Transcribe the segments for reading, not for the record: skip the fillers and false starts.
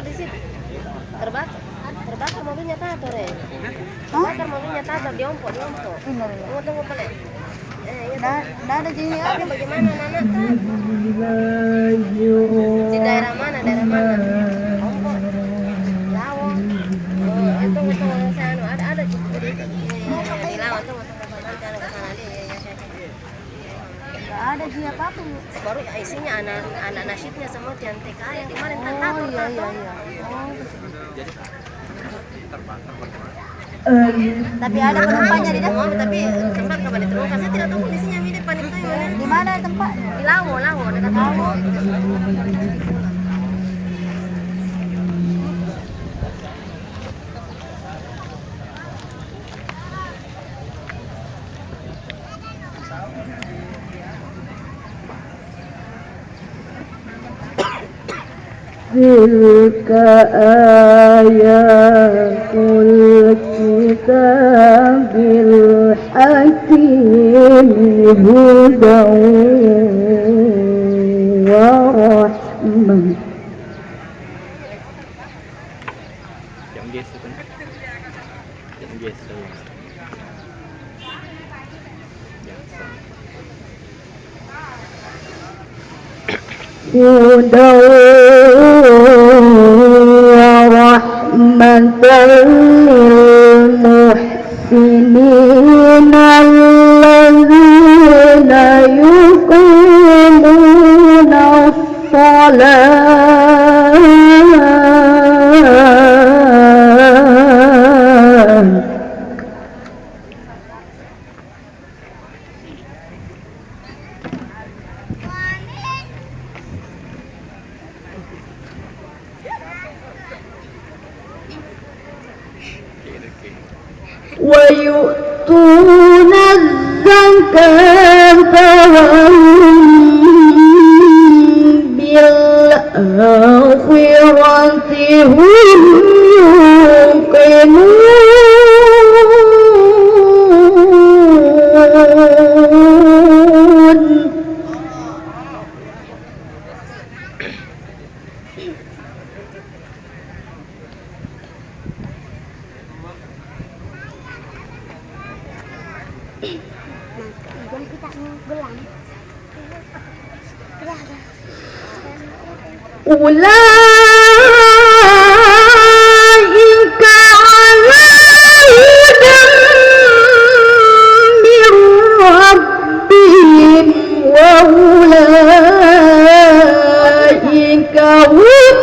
terbakar di situ. Terbakar mobilnya tato Ren. Terbakar mobilnya tato di Ompok. Tunggu boleh. Nggak ada jadi Tapi bagaimana anak tato? Di daerah mana? Ompok. Lawang. Oh, tunggu saya ada di Lawang tunggu nanti anak kesana dia. nggak ada sih apa-apa Bu. Baru isinya anak nasyidnya semua yang TK yang kemarin kan tato. Iya. Tapi ada penumpangnya di dalam. Tapi tempat kembali terbuka. Saya tidak tahu kondisinya mirip panik itu ya. Di mana tempatnya? Di Lawo dekat Lawo. Tilka ayatul kitabil hakim hudan wa rahmah. Hudan wa rahmatan lil muhsinin alladzina yuqimuna as-salat. ويؤتون الزكاة وهم بالآخرة هم يوقنون. أولئك على هدى من ربهم وأولئك هم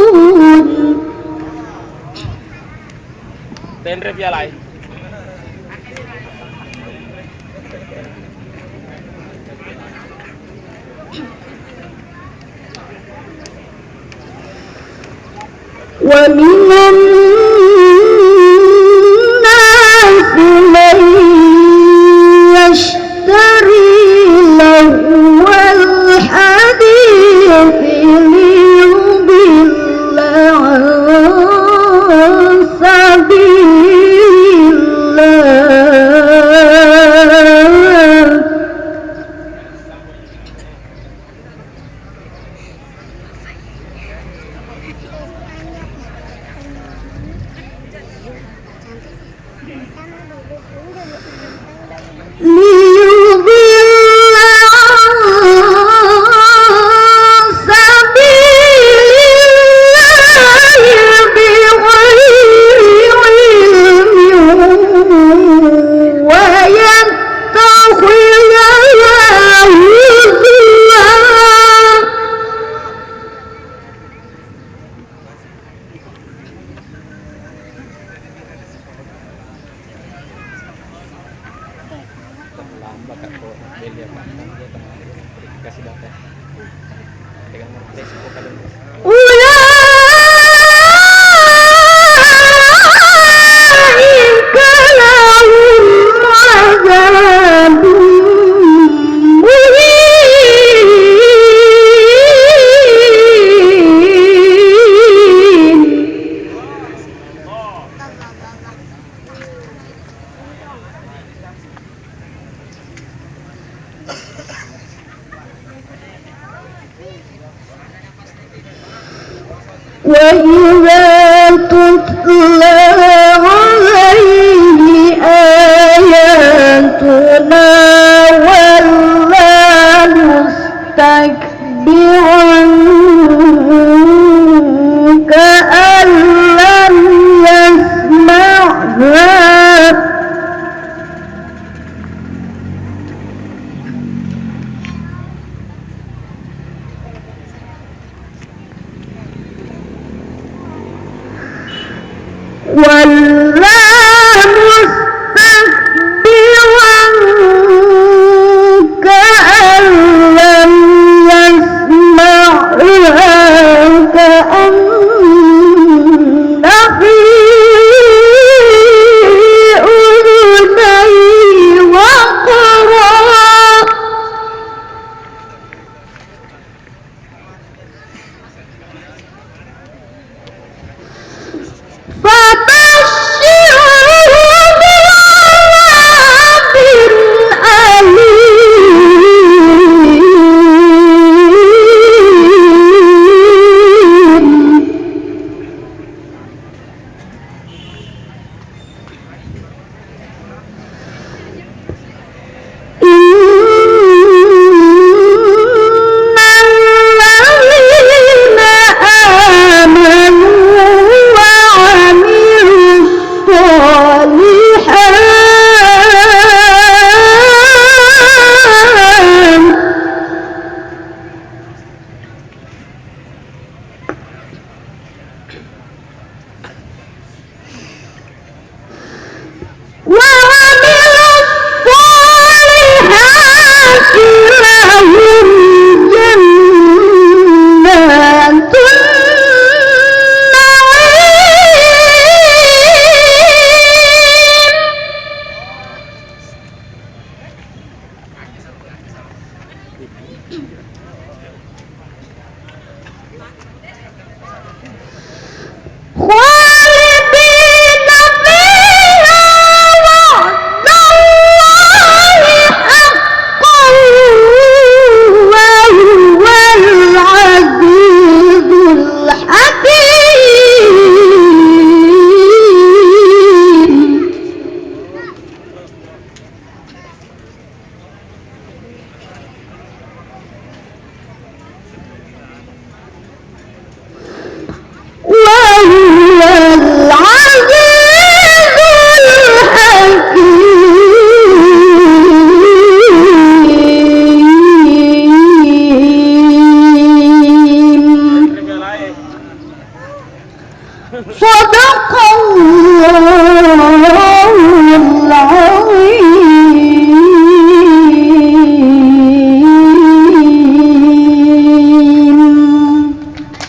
المفلحون. Tenre pialai. ومن الناس من يشتري لهو الحديث ليضل عن سبيل الله. ليضل عن سبيل الله بغير علم ويتخذها هزوا. Terlambat kok beli apa dia teman verifikasi data dengan resiko kalian. أولئك لهم عذاب مهين. وإذا تتلى عليه آياتنا ولى مستكبرا كأن لم يسمعها ولا مستكبرا كأن لم يسمعها كأن في أذنيه وقرا صدق الله